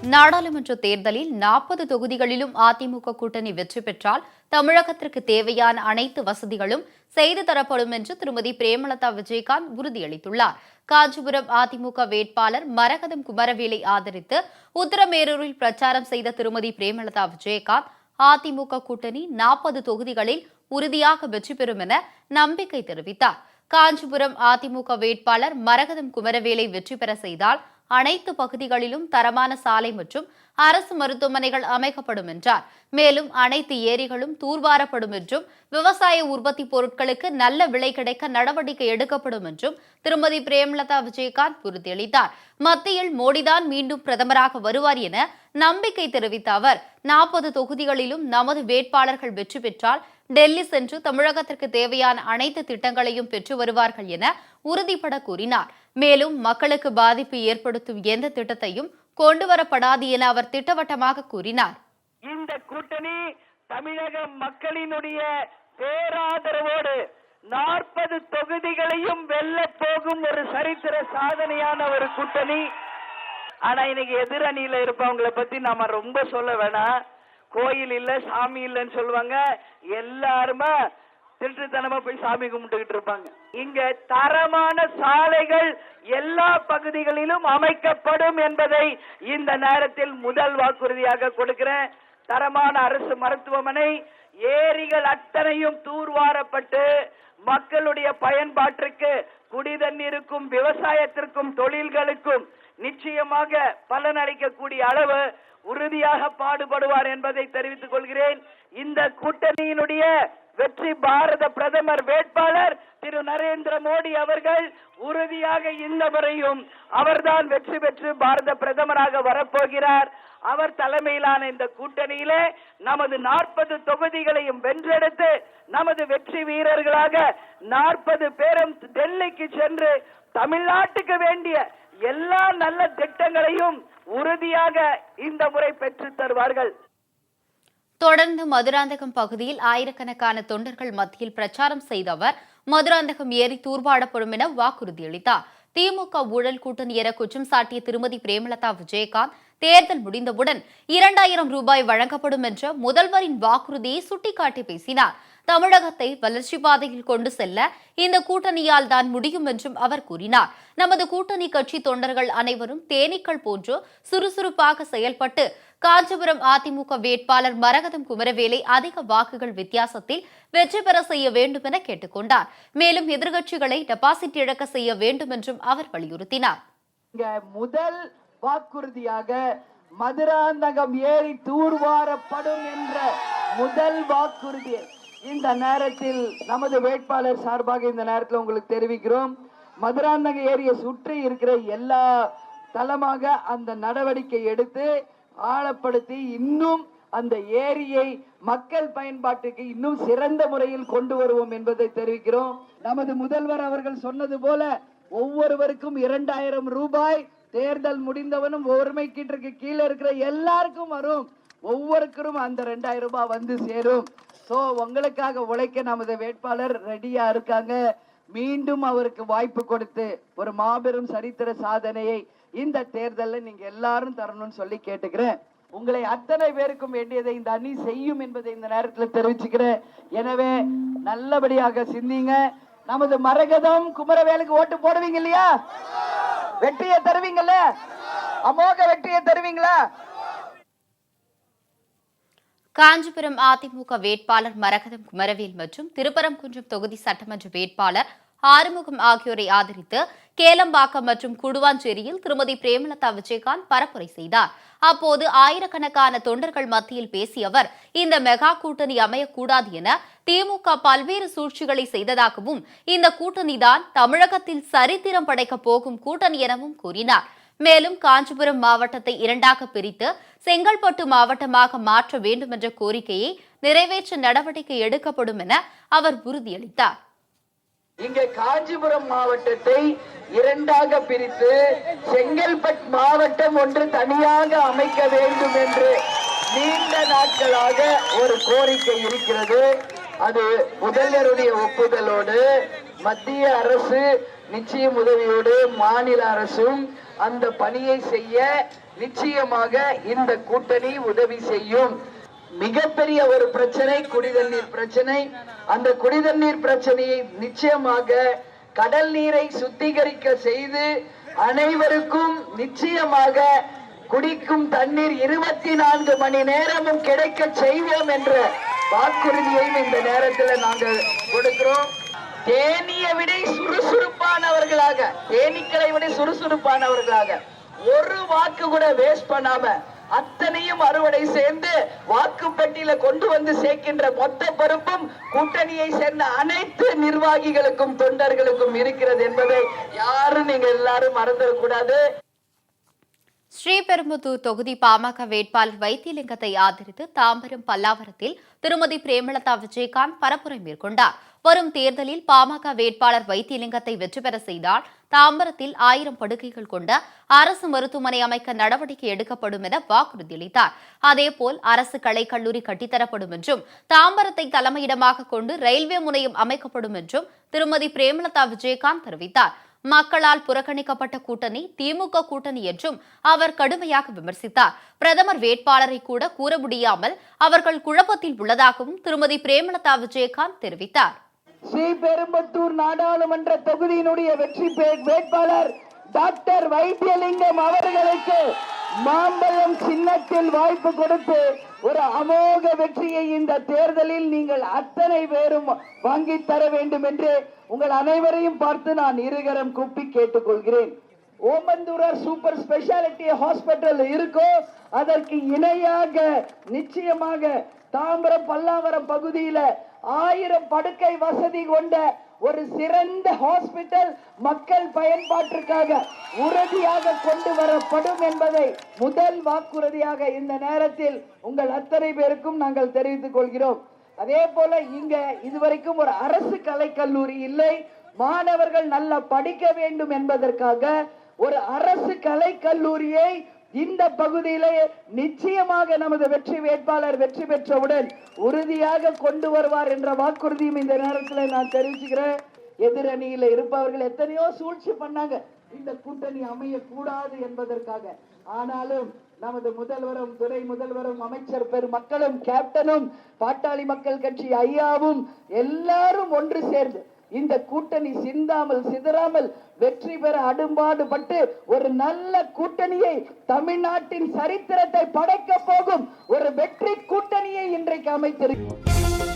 நாடாளுமன்ற தேர்தலில் 40 தொகுதிகளிலும் அதிமுக கூட்டணி வெற்றி பெற்றால் தமிழகத்திற்கு தேவையான அனைத்து வசதிகளும் செய்து தரப்படும் என்று திருமதி பிரேமலதா விஜயகாந்த் உறுதியளித்துள்ளார். காஞ்சிபுரம் அதிமுக வேட்பாளர் மரகதம் குமரவேலை ஆதரித்து உத்தரமேரூரில் பிரச்சாரம் செய்த திருமதி பிரேமலதா விஜயகாந்த் அதிமுக கூட்டணி 40 தொகுதிகளில் உறுதியாக வெற்றி பெறும் என நம்பிக்கை தெரிவித்தார். காஞ்சிபுரம் அதிமுக வேட்பாளர் மரகதம் குமரவேலை வெற்றி பெற செய்தால் அனைத்து பகுதிகளிலும் தரமான சாலை மற்றும் அரசு மருத்துவமனைகள் அமைக்கப்படும் என்றார். மேலும் அனைத்து ஏரிகளும் தூர்வாரப்படும் என்றும் விவசாய உற்பத்தி பொருட்களுக்கு நல்ல விலை கிடைக்க நடவடிக்கை எடுக்கப்படும் என்றும் திருமதி பிரேமலதா விஜயகாந்த் உறுதியளித்தார். மத்தியில் மோடிதான் மீண்டும் பிரதமராக வருவார் என நம்பிக்கை தெரிவித்த அவர் 40 தொகுதிகளிலும் நமது வேட்பாளர்கள் வெற்றி பெற்றால் டெல்லி சென்று தமிழகத்திற்கு தேவையான அனைத்து திட்டங்களையும் பெற்று வருவார்கள் என உறுதிபட கூறினார். மேலும் மக்களுக்கு பாதிப்பு ஏற்படுத்தும் எந்த திட்டத்தையும் கொண்டுவரப்படாது என அவர் திட்டவட்டமாக கூறினார். இந்த கூட்டணி தமிழக மக்களினுடைய பேராதரவோடு 40 தொகுதிகளையும் வெல்ல போகும் ஒரு சரித்திர சாதனையான ஒரு கூட்டணி. ஆனா இன்னைக்கு எதிரணியில இருப்பவங்களை பத்தி நாம ரொம்ப சொல்ல வேணாம். கோயில் இல்ல சாமி இல்லன்னு சொல்லுவாங்க. எல்லாருமே திருட்டுத்தனமா போய் சாமி கும்பிட்டுக்கிட்டு இருப்பாங்க. இங்க தரமான சாலைகள் எல்லா பகுதிகளிலும் அமைக்கப்படும் என்பதை இந்த நேரத்தில் முதல் வாக்குறுதியாக கொடுக்கிறேன். தரமான அரசு மருத்துவமனை, ஏரிகள் அத்தனையும் தூர்வாரப்பட்டு மக்களுடைய பயன்பாட்டிற்கு குடிதண்ணீருக்கும் விவசாயத்திற்கும் தொழில்களுக்கும் நிச்சயமாக பலனளிக்கக்கூடிய அளவு உறுதியாக பாடுபடுவார் என்பதை தெரிவித்துக் கொள்கிறேன். இந்த கூட்டணியினுடைய வெற்றி பாரத பிரதமர் வேட்பாளர் திரு நரேந்திர மோடி அவர்கள் உறுதியாக இந்த முறையும் அவர்தான் வெற்றி பெற்று பாரத பிரதமராக வரப்போகிறார். அவர் தலைமையிலான இந்த கூட்டணியிலே நமது 40 தொகுதிகளையும் வென்றெடுத்து நமது வெற்றி வீரர்களாக 40 பேரும் டெல்லிக்கு சென்று தமிழ்நாட்டுக்கு வேண்டிய எல்லா நல்ல திட்டங்களையும் உறுதியாக இந்த முறை பெற்று தருவார்கள். தொடர்ந்து மதுராந்தகம் பகுதியில் ஆயிரக்கணக்கான தொண்டர்கள் மத்தியில் பிரச்சாரம் செய்த அவர் மதுராந்தகம் ஏரி தூர்வாடப்படும் என வாக்குறுதியளித்தார். திமுக ஊழல் கூட்டணி என குற்றம் சாட்டிய திருமதி பிரேமலதா விஜயகாந்த் தேர்தல் முடிந்தவுடன் 2000 ரூபாய் வழங்கப்படும் என்ற முதல்வரின் வாக்குறுதியை சுட்டிக்காட்டி பேசினார். தமிழகத்தை வளர்ச்சி பாதையில் கொண்டு செல்ல இந்த கூட்டணியால் தான் முடியும் என்றும் அவர் கூறினார். நமது கூட்டணி கட்சி தொண்டர்கள் அனைவரும் தேனீக்கள் போன்று சுறுசுறுப்பாக செயல்பட்டு காஞ்சிபுரம் அதிமுக வேட்பாளர் மரகதம் குமரவேலை அதிக வாக்குகள் வித்தியாசத்தில் வெற்றி பெற செய்ய வேண்டும் என கேட்டுக்கொண்டார். மேலும் எதிர்க்கட்சிகளை டெபாசிட் இழக்க செய்ய வேண்டும் என்றும் அவர் வலியுறுத்தினார். முதல் வாக்குறுதியாக மதுராந்தகம் ஏரி தூர்வாரப்படும் என்ற முதல் வாக்குறுதியை இந்த நேரத்தில் நமது வேட்பாளர் சார்பாக இந்த நேரத்தில் உங்களுக்கு தெரிவிக்கிறோம். மதுராந்தக ஏரியை சுற்றி இருக்கிற எல்லா தளமாக அந்த நடவடிக்கை எடுத்து ஆழப்படுத்தி இன்னும் அந்த ஏரியை மக்கள் பயன்பாட்டுக்கு இன்னும் சிறந்த முறையில் கொண்டு வருவோம் என்பதை தெரிவிக்கிறோம். நமது முதல்வர் அவர்கள் சொன்னது போல ஒவ்வொருவருக்கும் 2000 ரூபாய் தேர்தல் முடிந்தவனும் ஒருமைக்கீட்டிற்கு கீழே இருக்கிற எல்லாருக்கும் வரும். ஒவ்வொருத்தரும் அந்த 2000 ரூபாய் வந்து சேரும். சோ உங்களுக்காக உழைக்க நமது வேட்பாளர் ரெடியா இருக்காங்க. மீண்டும் அவருக்கு வாய்ப்பு கொடுத்து ஒரு மாபெரும் சரித்திர சாதனையை இந்த தேர்தலில் நீங்க எல்லாரும் தரணும்னு சொல்லி கேட்டுக்கிறேன். உங்களை அத்தனை பேருக்கும் வேண்டியதை இந்த அணி செய்யும் என்பதை இந்த நேரத்தில் தெரிவிச்சுக்கிறேன். எனவே நல்லபடியாக சிந்திங்க. நமது மரகதம் குமரவேலுக்கு ஓட்டு போடுவீங்க இல்லையா? வெற்றியை தருவீங்கல்ல? அமோக வெற்றியை தருவீங்களா? காஞ்சிபுரம் அதிமுக வேட்பாளர் மரகதம் குமரவேல் மற்றும் திருப்பரங்குன்றம் தொகுதி சட்டமன்ற வேட்பாளர் ஆறுமுகம் ஆகியோரை ஆதரித்து கேளம்பாக்கம் மற்றும் குடுவாஞ்சேரியில் திருமதி பிரேமலதா விஜயகாந்த் பரப்புரை செய்தார். அப்போது ஆயிரக்கணக்கான தொண்டர்கள் மத்தியில் பேசிய அவர் இந்த மெகா கூட்டணி அமையக்கூடாது என திமுக பல்வேறு சூழ்ச்சிகளை செய்ததாகவும் இந்த கூட்டணிதான் தமிழகத்தில் சரித்திரம் படைக்கப் போகும் கூட்டணி எனவும் கூறினார். மேலும் காஞ்சிபுரம் மாவட்டத்தை 2ஆக பிரித்து செங்கல்பட்டு மாவட்டமாக மாற்ற வேண்டும் என்ற கோரிக்கையை நிறைவேற்ற நடவடிக்கை எடுக்கப்படும் என அவர் உறுதியளித்தார். இங்கே காஞ்சிபுரம் மாவட்டத்தை 2ஆக பிரித்து செங்கல்பட்டு மாவட்டம் ஒன்று தனியாக அமைக்க வேண்டும் என்று நீண்ட நாட்களாக ஒரு கோரிக்கை இருக்கிறது. அது முதல்வருடைய ஒப்புதலோடு மத்திய அரசு நிச்சயம் உதவியோடு மாநில அரசும் அந்த பணியை செய்ய நிச்சயமாக இந்த கூட்டணி உதவி செய்யும். மிகப்பெரிய ஒரு பிரச்சனை குடிதண்ணீர் பிரச்சனை. அந்த குடிதண்ணீர் பிரச்சனையை நிச்சயமாக கடல் நீரை சுத்திகரிக்க செய்து அனைவருக்கும் நிச்சயமாக குடிக்கும் தண்ணீர் 24 மணி நேரமும் கிடைக்க செய்வோம் என்ற வாக்குறுதியையும் இந்த நேரத்தில் நாங்கள் கொடுக்கிறோம். தேனியை விட சுறுசுறுப்பானவர்களாக, தேனீக்களை விட சுறுசுறுப்பானவர்களாக, ஒரு வாக்கு கூட வேஸ்ட் பண்ணாம அத்தனையும் அறுவடை சேர்ந்து வாக்குப்பட்டியல கொண்டு வந்து சேர்க்கின்ற மொத்த பொறுப்பும் கூட்டணியை சேர்ந்த அனைத்து நிர்வாகிகளுக்கும் தொண்டர்களுக்கும் இருக்கிறது என்பதை யாரும் நீங்க எல்லாரும் மறந்துடக்கூடாது. ஸ்ரீபெரும்புதூர் தொகுதி பாமக வேட்பாளர் வைத்தியலிங்கத்தை ஆதரித்து தாம்பரம் பல்லாவரத்தில் திருமதி பிரேமலதா விஜயகாந்த் பரப்புரை மேற்கொண்டார். வரும் தேர்தலில் பாமக வேட்பாளர் வைத்தியலிங்கத்தை வெற்றி பெற செய்தால் தாம்பரத்தில் 1000 படுக்கைகள் கொண்ட அரசு மருத்துவமனை அமைக்க நடவடிக்கை எடுக்கப்படும் என வாக்குறுதியளித்தார். அதேபோல் அரசு கலைக்கல்லூரி கட்டித்தரப்படும் என்றும் தாம்பரத்தை தலைமையிடமாக கொண்டு ரயில்வே முனையம் அமைக்கப்படும் என்றும் திருமதி பிரேமலதா விஜயகாந்த் தெரிவித்தார். மக்களால் புறக்கணிக்கப்பட்ட கூட்டணி திமுக கூட்டணி என்றும் அவர் கடுமையாக விமர்சித்தார். பிரதமர் வேட்பாளரை கூட கூற முடியாமல் அவர்கள் குழப்பத்தில் உள்ளதாகவும் திருமதி பிரேமலதா விஜயகாந்த் தெரிவித்தார். ஸ்ரீபெரும்புதூர் நாடாளுமன்ற தொகுதியினுடைய வெற்றி வேட்பாளர் டாக்டர் வைத்தியலிங்கம் அவர்களுக்கு மாம்பழம் சின்னத்தில் வாய்ப்பு கொடுத்து ஒரு அமோக வெற்றியை இந்த தேர்தலில் நீங்கள் அத்தனை பேரும் வாங்கி தர வேண்டும் என்று உங்கள் அனைவரையும் பார்த்து நான் இருகரம் கூப்பி கேட்டுக்கொள்கிறேன். ஓமந்தூரார் சூப்பர் ஸ்பெஷாலிட்டி ஹாஸ்பிட்டல் இருக்கோ அதற்கு இணையாக நிச்சயமாக தாம்பரம் பல்லாவரம் பகுதியில 1000 படுக்கை வசதி கொண்ட ஒரு சிறந்த ஹாஸ்பிட்டல் மக்கள் பயன்பாட்டிற்காக உறுதியாக கொண்டு வரப்படும் என்பதை முதல் வாக்குறுதியாக இந்த நேரத்தில் உங்கள் அத்தனை பேருக்கும் நாங்கள் தெரிவித்துக் கொள்கிறோம். அதே போல இங்க இதுவரைக்கும் ஒரு அரசு கலைக்கல்லூரி இல்லை. மாணவர்கள் நல்லா படிக்க வேண்டும் என்பதற்காக ஒரு அரசு கலைக்கல்லூரியை இந்த பகுதியிலே நிச்சயமாக நமது வெற்றி வேட்பாளர் வெற்றி பெற்றவுடன் உறுதியாக கொண்டு வருவார் என்ற வாக்குறுதியும் இந்த நேரத்தில் நான் தெரிவிச்சுக்கிறேன். எதிரணியில இருப்பவர்கள் எத்தனையோ சூழ்ச்சி பண்ணாங்க இந்த கூட்டணி அமைய கூடாது என்பதற்காக. ஆனாலும் நமது முதல்வரும் துணை முதல்வரும் அமைச்சர் பெருமக்களும் கேப்டனும் பாட்டாளி மக்கள் கட்சி ஐயாவும் எல்லாரும் ஒன்று சேர்ந்து இந்த கூட்டணி சிந்தாமல் சிதறாமல் வெற்றி பெற அடும்பாடுபட்டு ஒரு நல்ல கூட்டணியை தமிழ்நாட்டின் சரித்திரத்தை படைக்க போகும் ஒரு வெற்றி கூட்டணியை இன்றைக்கு அமைத்திருக்கிறோம்.